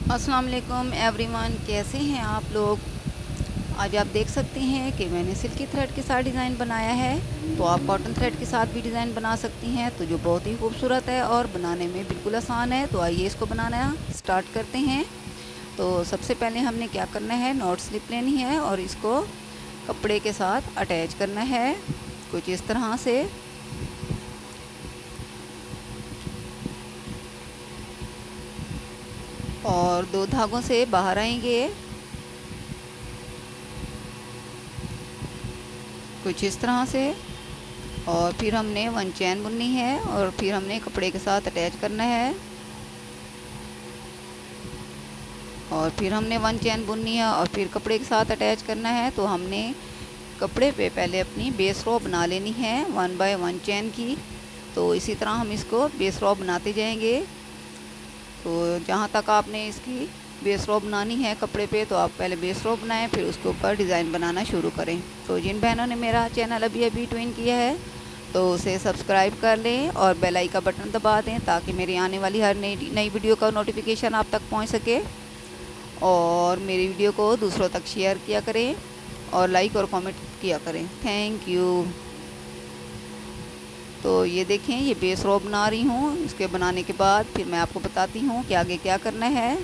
अस्सलाम वालेकुम एवरीवन, कैसे हैं आप लोग। आज आप देख सकते हैं कि मैंने सिल्की थ्रेड के साथ डिज़ाइन बनाया है। तो आप कॉटन थ्रेड के साथ भी डिज़ाइन बना सकती हैं, तो जो बहुत ही खूबसूरत है और बनाने में बिल्कुल आसान है। तो आइए इसको बनाना स्टार्ट करते हैं। तो सबसे पहले हमने क्या करना है, नॉट स्लिप लेनी है और इसको कपड़े के साथ अटैच करना है कुछ इस तरह से। और 2 धागों से बाहर आएंगे कुछ इस तरह से। और फिर हमने 1 चैन बुननी है और फिर हमने कपड़े के साथ अटैच करना है। और फिर हमने 1 चैन बुननी है और फिर कपड़े के साथ अटैच करना है। तो हमने कपड़े पे पहले अपनी बेस रो बना लेनी है 1 बाय 1 चैन की। तो इसी तरह हम इसको बेस रो बनाते जाएंगे। तो जहाँ तक आपने इसकी बेस रो बनानी है कपड़े पे, तो आप पहले बेस रो बनाएं, फिर उसके ऊपर डिज़ाइन बनाना शुरू करें। तो जिन बहनों ने मेरा चैनल अभी अभी ज्वाइन किया है तो उसे सब्सक्राइब कर लें और बेल आइकन का बटन दबा दें, ताकि मेरी आने वाली हर नई वीडियो का नोटिफिकेशन आप तक पहुंच सके। और मेरी वीडियो को दूसरों तक शेयर किया करें और लाइक और कमेंट किया करें। Thank you. तो ये देखें, ये बेस रो बना रही हूँ। इसके बनाने के बाद फिर मैं आपको बताती हूँ कि आगे क्या करना है।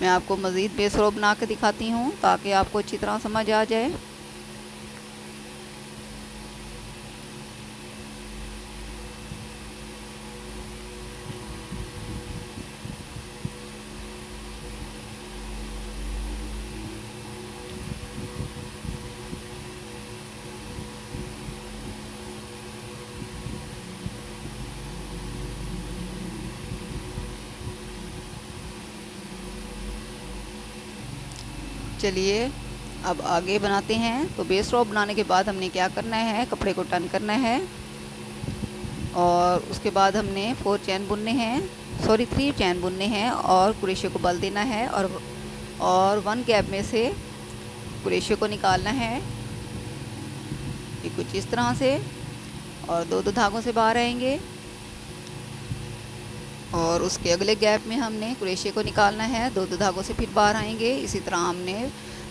मैं आपको मज़ीद बेस रो बना के दिखाती हूँ ताकि आपको अच्छी तरह समझ आ जाए। चलिए अब आगे बनाते हैं। तो बेस रो बनाने के बाद हमने क्या करना है, कपड़े को टर्न करना है और उसके बाद हमने 4 चैन बुनने हैं, सॉरी 3 चैन बुनने हैं और क्रोशे को बल देना है और 1 गैप में से क्रोशे को निकालना है, ये कुछ इस तरह से। और 2 धागों से बाहर आएंगे और उसके अगले गैप में हमने क्रोशे को निकालना है, 2 धागों से फिर बाहर आएंगे। इसी तरह हमने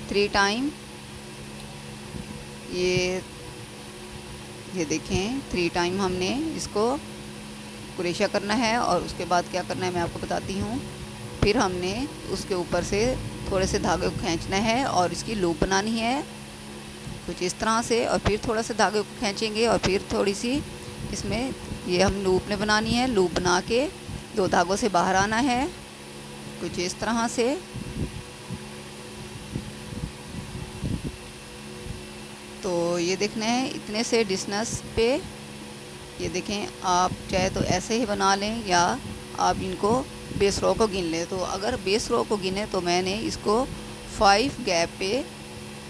3 टाइम ये देखें 3 टाइम हमने इसको क्रोशा करना है। और उसके बाद क्या करना है मैं आपको बताती हूँ। फिर हमने उसके ऊपर से थोड़े से धागे को खींचना है और इसकी लूप बनानी है कुछ इस तरह से। और फिर थोड़ा सा धागे को खींचेंगे और फिर थोड़ी सी इसमें ये हम लूप ने बनानी है। लूप बना के 2 धागों से बाहर आना है कुछ इस तरह से। तो ये देखना है इतने से डिस्टेंस पे। ये देखें, आप चाहे तो ऐसे ही बना लें या आप इनको बेस रो को गिन लें। तो अगर बेस रो को गिने तो मैंने इसको 5 गैप पे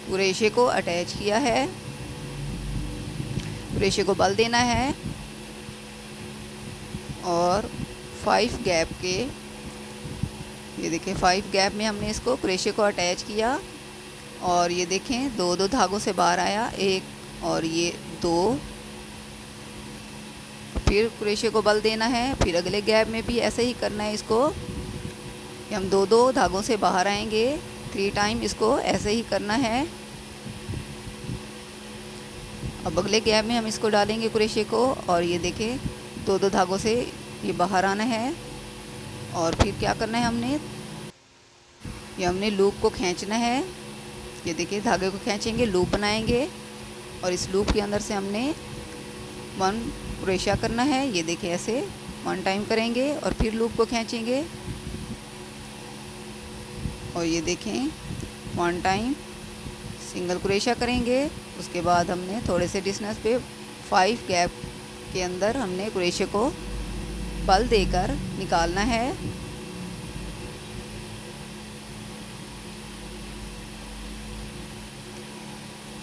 क्रोशे को अटैच किया है। क्रोशे को बल देना है और 5 गैप के, ये देखें 5 गैप में हमने इसको क्रोशे को अटैच किया। और ये देखें 2 धागों से बाहर आया, 1 और ये 2। फिर क्रोशे को बल देना है, फिर अगले गैप में भी ऐसे ही करना है इसको। हम 2 धागों से बाहर आएंगे, 3 टाइम इसको ऐसे ही करना है। अब अगले गैप में हम इसको डालेंगे क्रोशे को और ये देखें 2 धागों से ये बाहर आना है। और फिर क्या करना है, हमने लूप को खींचना है। ये देखिए धागे को खींचेंगे, लूप बनाएंगे और इस लूप के अंदर से हमने 1 क्रोशा करना है। ये देखिए ऐसे 1 टाइम करेंगे और फिर लूप को खींचेंगे और ये देखें 1 टाइम सिंगल क्रोशा करेंगे। उसके बाद हमने थोड़े से डिस्टेंस पे 5 गैप के अंदर हमने क्रोशे को बल देकर निकालना है।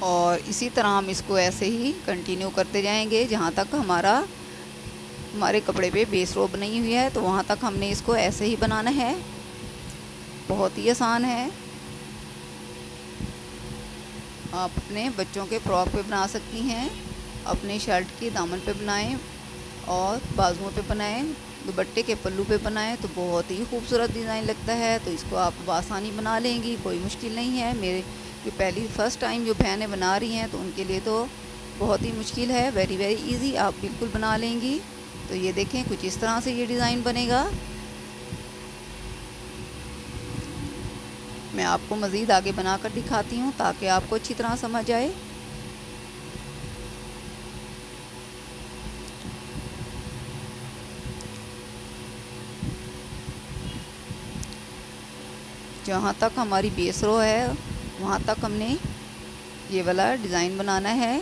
और इसी तरह हम इसको ऐसे ही कंटिन्यू करते जाएंगे जहाँ तक हमारे कपड़े पे बेस रो बनी हुई है, तो वहाँ तक हमने इसको ऐसे ही बनाना है। बहुत ही आसान है। आप अपने बच्चों के फ्रॉक पे बना सकती हैं, अपने शर्ट के दामन पे बनाएं और बाजुओं पे बनाएं, दुपट्टे के पल्लू पे बनाएं तो बहुत ही खूबसूरत डिज़ाइन लगता है। तो इसको आप आसानी बना लेंगी, कोई मुश्किल नहीं है। मेरे ये फर्स्ट टाइम जो बहनें बना रही हैं तो उनके लिए तो बहुत ही मुश्किल है। वेरी वेरी इजी, आप बिल्कुल बना लेंगी। तो ये देखें, कुछ इस तरह से ये डिज़ाइन बनेगा। मैं आपको मज़ीद आगे बनाकर दिखाती हूँ ताकि आपको अच्छी तरह समझ आए। जहाँ तक हमारी बेस रो है वहाँ तक हमने ये वाला डिज़ाइन बनाना है।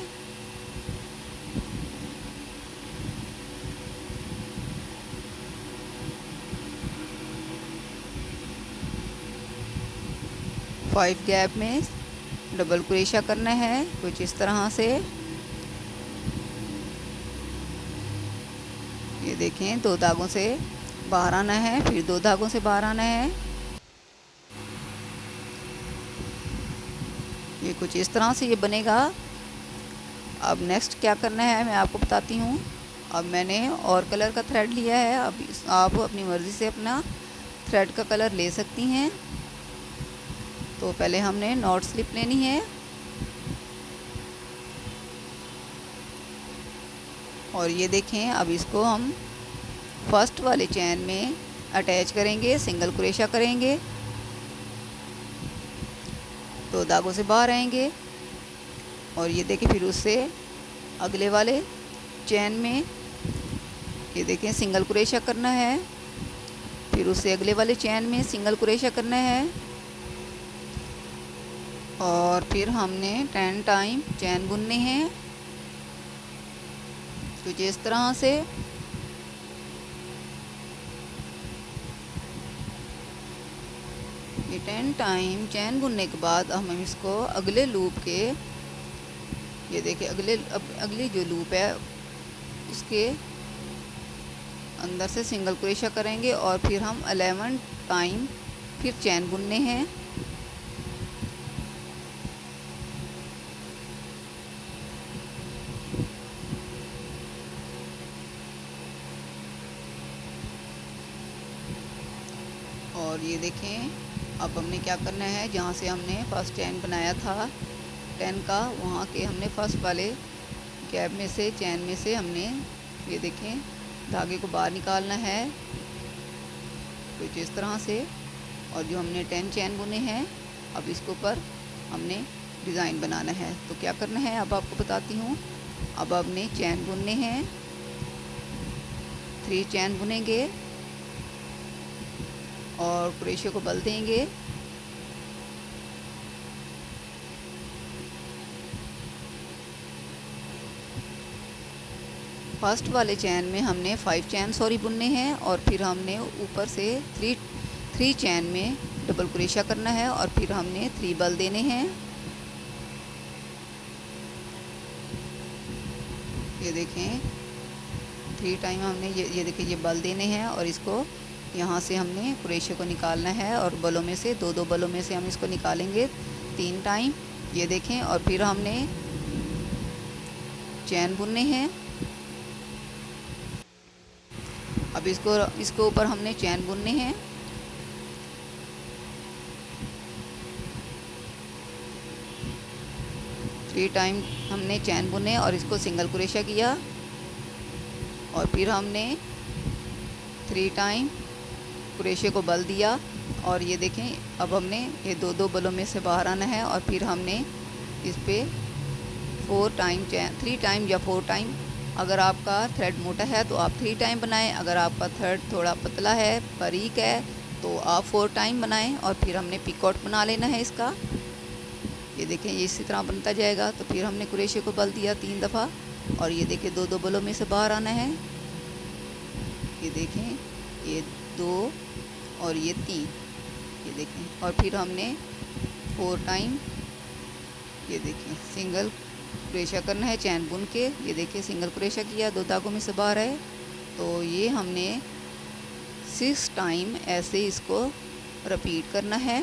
फाइव गैप में डबल क्रोशिया करना है कुछ इस तरह से। ये देखें, 2 धागों से बाहर आना है, फिर 2 धागों से बाहर आना है। ये कुछ इस तरह से ये बनेगा। अब नेक्स्ट क्या करना है मैं आपको बताती हूँ। अब मैंने और कलर का थ्रेड लिया है। अब आप अपनी मर्ज़ी से अपना थ्रेड का कलर ले सकती हैं। तो पहले हमने नॉट स्लिप लेनी है और ये देखें, अब इसको हम फर्स्ट वाले चैन में अटैच करेंगे, सिंगल क्रोशिया करेंगे, 2 धागों से बाहर आएंगे और ये देखें फिर उससे अगले वाले चैन में ये देखें सिंगल क्रोशिया करना है, फिर उससे अगले वाले चैन में सिंगल क्रोशिया करना है और फिर हमने 10 टाइम चैन बुनने हैं कुछ इस तरह से। ये 10 टाइम चैन बुनने के बाद हम इसको अगले लूप के ये देखिए अगली जो लूप है उसके अंदर से सिंगल क्रोशिया करेंगे और फिर हम 11 टाइम फिर चैन बुनने हैं। और ये देखें, अब हमने क्या करना है, जहाँ से हमने फर्स्ट चैन बनाया था 10 का, वहाँ के हमने फर्स्ट वाले गैप में से चैन में से हमने ये देखें धागे को बाहर निकालना है कुछ इस तरह से। और जो हमने 10 चैन बुने हैं अब इसके ऊपर हमने डिज़ाइन बनाना है। तो क्या करना है अब आपको बताती हूँ। अब हमने चैन बुनने हैं, 3 चैन बुनेंगे और क्रोशिया को बल देंगे। फर्स्ट वाले चैन में हमने 5 चैन बुनने हैं और फिर हमने ऊपर से 3 चैन में डबल क्रोशिया करना है और फिर हमने 3 बल देने हैं। ये देखें 3 टाइम हमने ये देखिए ये बल देने हैं और इसको यहाँ से हमने क्रोशिया को निकालना है और बलों में से 2-2 बलों में से हम इसको निकालेंगे 3 टाइम। ये देखें और फिर हमने चैन बुनने हैं। अब इसको ऊपर हमने चैन बुनने हैं। थ्री टाइम हमने चैन बुने और इसको सिंगल क्रोशिया किया और फिर हमने 3 टाइम क्रोशिया को बल दिया और ये देखें अब हमने ये 2-2 बलों में से बाहर आना है और फिर हमने इस पे 4 टाइम चैन 3 टाइम या 4 टाइम। अगर आपका थ्रेड मोटा है तो आप 3 टाइम बनाएं, अगर आपका थ्रेड थोड़ा पतला है बारीक है तो आप 4 टाइम बनाएं और फिर हमने पिकॉट बना लेना है इसका। ये देखें ये इसी तरह बनता जाएगा। तो फिर हमने क्रोशिया को बल दिया 3 दफ़ा और ये देखें 2-2 बलों में से बाहर आना है। ये देखें ये 2 और ये 3, ये देखें और फिर हमने 4 टाइम ये देखें सिंगल क्रोशिया करना है चैन बुन के। ये देखिए सिंगल क्रोशिया किया, 2 धागों में से बाहर है। तो ये हमने 6 टाइम ऐसे इसको रिपीट करना है।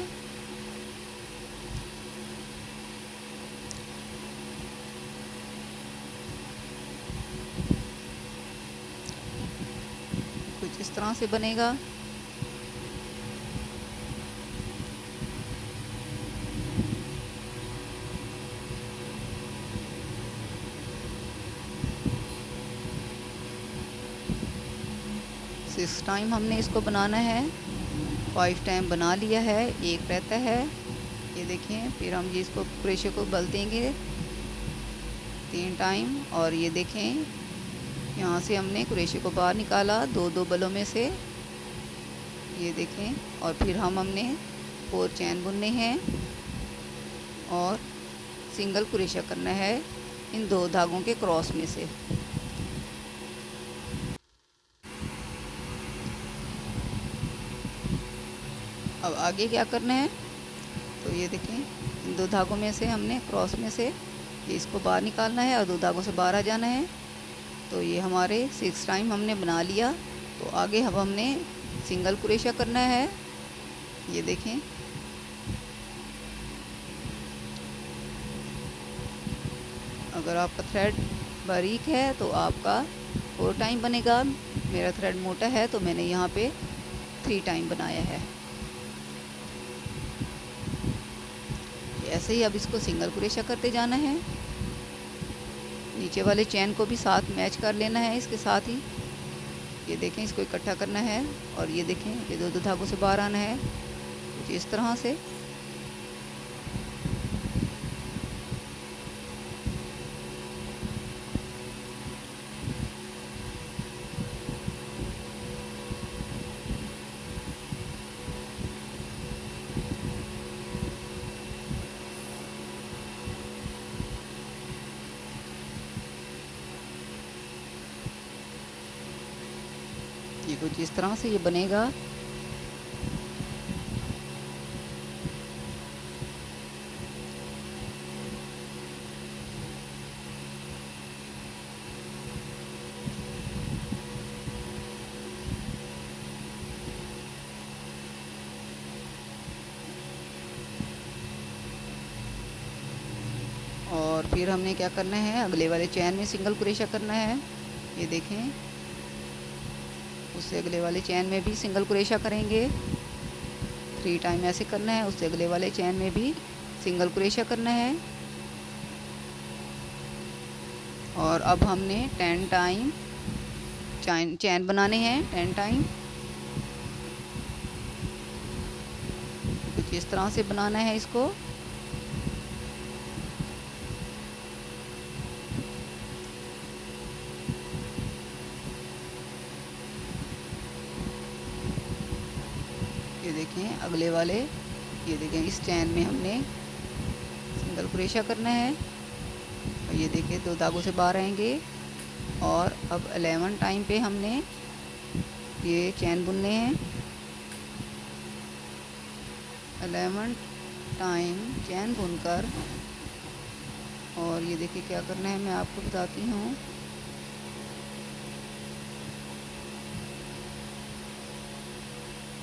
कुछ इस तरह तरह से बनेगा। सिक्स टाइम हमने इसको बनाना है, 5 टाइम बना लिया है, एक रहता है। ये देखें, फिर हम ये इसको क्रोशे को बल देंगे 3 टाइम। और ये देखें, यहाँ से हमने क्रोशे को बाहर निकाला 2 बलों में से, ये देखें। और फिर हमने 4 चैन बुनने हैं और सिंगल क्रोशा करना है इन 2 धागों के क्रॉस में से। अब आगे क्या करना है, तो ये देखें, इन 2 धागों में से हमने क्रॉस में से ये इसको बाहर निकालना है और 2 धागों से बाहर आ जाना है। तो ये हमारे 6 टाइम हमने बना लिया। तो आगे अब हमने सिंगल क्रोशा करना है, ये देखें। अगर आपका थ्रेड बारीक है तो आपका 4 टाइम बनेगा। मेरा थ्रेड मोटा है तो मैंने यहाँ पे 3 टाइम बनाया है। ऐसे ही अब इसको सिंगल क्रोशा करते जाना है। नीचे वाले चैन को भी साथ मैच कर लेना है इसके साथ ही। ये देखें, इसको इकट्ठा करना है और ये देखें, ये 2 धागों से बाहर आना है कुछ इस तरह से। ये कुछ इस तरह से ये बनेगा। और फिर हमने क्या करना है, अगले वाले चैन में सिंगल क्रोशा करना है। ये देखें, उससे अगले वाले चैन में भी सिंगल क्रोशा करेंगे 3 टाइम ऐसे करना है। उससे अगले वाले चैन में भी सिंगल क्रोशा करना है। और अब हमने 10 टाइम चैन बनाने हैं, 10 टाइम कुछ इस तरह से बनाना है इसको। ये देखें, अगले वाले, ये देखें, इस चैन में हमने सिंगल क्रोशा करना है। और ये देखें, 2 धागों से बाहर आएंगे। और अब 11 टाइम पे हमने ये चैन बुनने हैं। 11 टाइम चैन बुनकर, और ये देखिए क्या करना है, मैं आपको बताती हूँ।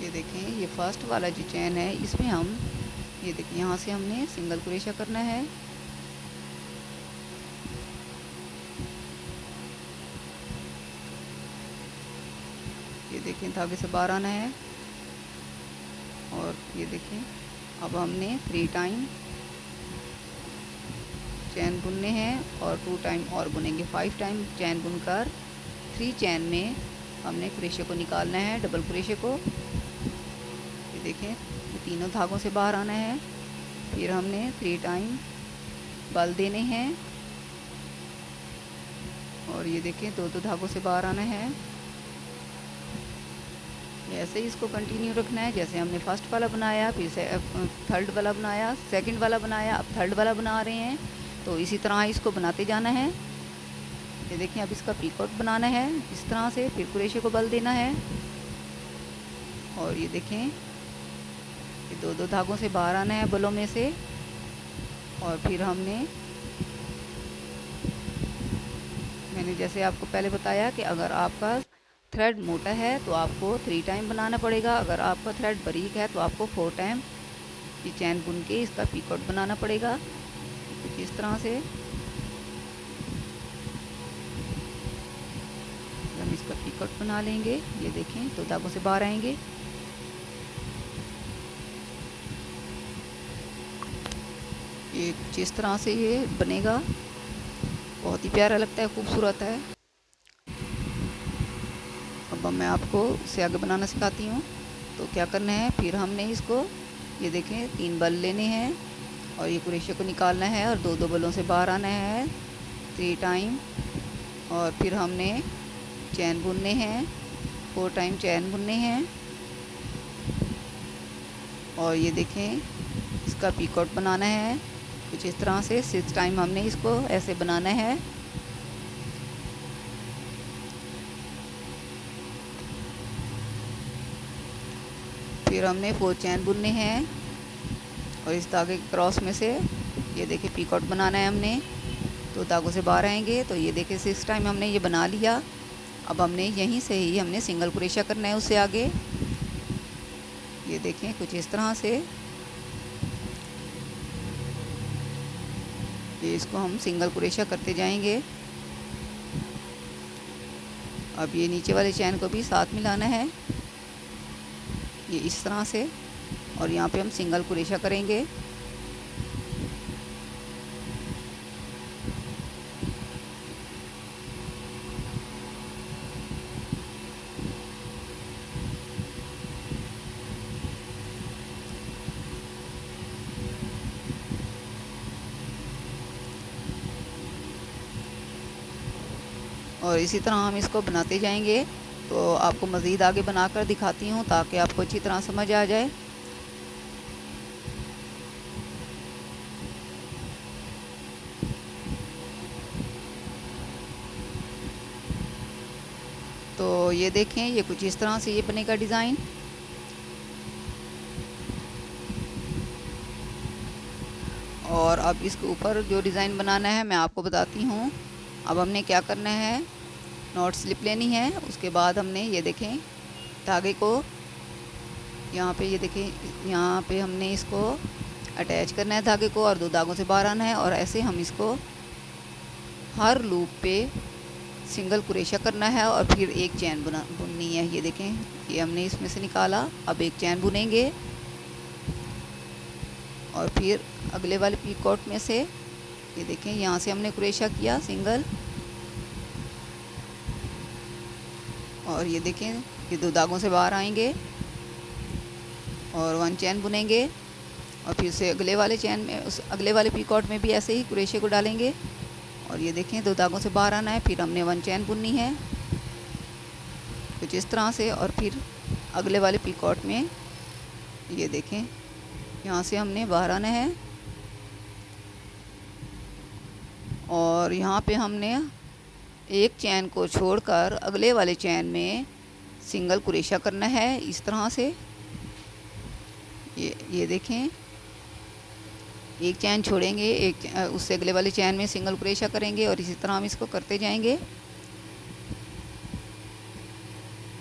ये देखें, ये फर्स्ट वाला जो चैन है इसमें हम, ये देखिए, यहाँ से हमने सिंगल क्रोशा करना है। ये देखें, धागे से बाहर आना है। और ये देखें, अब हमने 3 टाइम चैन बुनने हैं और 2 टाइम और बुनेंगे। 5 टाइम चैन बुनकर 3 चैन में हमने क्रोशे को निकालना है, डबल क्रोशे को। ये देखें, ये तीनों धागों से बाहर आना है। फिर हमने 3 टाइम बल देने हैं। और ये देखें, 2 धागों से बाहर आना है। ऐसे ही इसको कंटिन्यू रखना है, जैसे हमने फर्स्ट वाला बनाया, फिर से थर्ड वाला बनाया, सेकंड वाला बनाया, अब थर्ड वाला बना रहे हैं। तो इसी तरह इसको बनाते जाना है। ये देखें, अब इसका पीकॉट बनाना है इस तरह से, फिर क्रोशे को बल देना है। और ये देखें, ये 2 धागों से बाहर आना है बलों में से। और फिर मैंने जैसे आपको पहले बताया कि अगर आपका थ्रेड मोटा है तो आपको 3 टाइम बनाना पड़ेगा। अगर आपका थ्रेड बारीक है तो आपको 4 टाइम ये चैन बुन के इसका पीकॉट बनाना पड़ेगा कुछ इस तरह से। हम इसका पीकॉट कट बना लेंगे। ये देखें 2 धागों से बाहर आएंगे। ये कुछ इस तरह से ये बनेगा, बहुत ही प्यारा लगता है, खूबसूरत है। अब मैं आपको इससे आगे बनाना सिखाती हूँ। तो क्या करना है, फिर हमने इसको ये देखें 3 बल लेने हैं और ये क्रोशिया को निकालना है और 2 बलों से बाहर आना है 3 टाइम। और फिर हमने चैन बुनने हैं, 4 टाइम चैन बुनने हैं। और ये देखें इसका पीकॉट बनाना है कुछ इस तरह से, 6 टाइम हमने इसको ऐसे बनाना है। फिर हमने 4 चैन बुनने हैं और इस धागे के क्रॉस में से ये देखिए पीकॉट बनाना है हमने। 2 धागों से बाहर आएंगे। तो ये देखिए 6 टाइम हमने ये बना लिया। अब हमने यहीं से ही हमने सिंगल क्रोशिया करना है उससे आगे। ये देखें कुछ इस तरह से ये इसको हम सिंगल क्रोशिया करते जाएंगे। अब ये नीचे वाले चैन को भी साथ मिलाना है ये इस तरह से, और यहाँ पे हम सिंगल क्रोशिया करेंगे। और इसी तरह हम इसको बनाते जाएंगे। तो आपको मज़ीद आगे बनाकर दिखाती हूँ ताकि आपको अच्छी तरह समझ आ जाए। तो ये देखें ये कुछ इस तरह से ये बनेगा डिज़ाइन। और अब इसके ऊपर जो डिज़ाइन बनाना है मैं आपको बताती हूँ। अब हमने क्या करना है, नॉट स्लिप लेनी है। उसके बाद हमने ये देखें धागे को यहाँ पे, ये देखें यहाँ पे हमने इसको अटैच करना है धागे को और 2 धागों से बाहर आना है। और ऐसे हम इसको हर लूप पे सिंगल क्रोशिया करना है और फिर एक चैन बुननी है। ये देखें ये हमने इसमें से निकाला। अब एक चैन बुनेंगे और फिर अगले वाले पीकॉट में से ये देखें यहाँ से हमने क्रोशिया किया सिंगल, और ये देखें ये 2 धागों से बाहर आएंगे और 1 चैन बुनेंगे। और फिर से अगले वाले चैन में, उस अगले वाले पीकॉट में भी ऐसे ही क्रोशिया को डालेंगे। और ये देखें 2 धागों से बाहर आना है, फिर हमने 1 चैन बुननी है कुछ इस तरह से। और फिर अगले वाले पीकॉट में ये देखें यहाँ से हमने बाहर आना है और यहाँ पे हमने एक चैन को छोड़कर अगले वाले चैन में सिंगल क्रोशिया करना है इस तरह से। ये देखें एक चैन छोड़ेंगे, एक उससे अगले वाले चैन में सिंगल क्रोशिया करेंगे और इसी तरह हम इसको करते जाएंगे।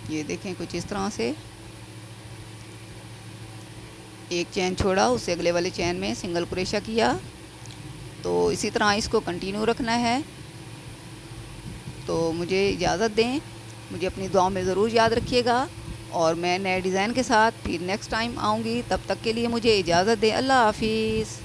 ये देखें कुछ इस तरह से एक चैन छोड़ा, उससे अगले वाले चैन में सिंगल क्रोशिया किया। तो इसी तरह इसको कंटिन्यू रखना है। तो मुझे इजाज़त दें, मुझे अपनी दुआओं में ज़रूर याद रखिएगा और मैं नए डिज़ाइन के साथ फिर नेक्स्ट टाइम आऊँगी। तब तक के लिए मुझे इजाज़त दें। अल्लाह हाफिज़।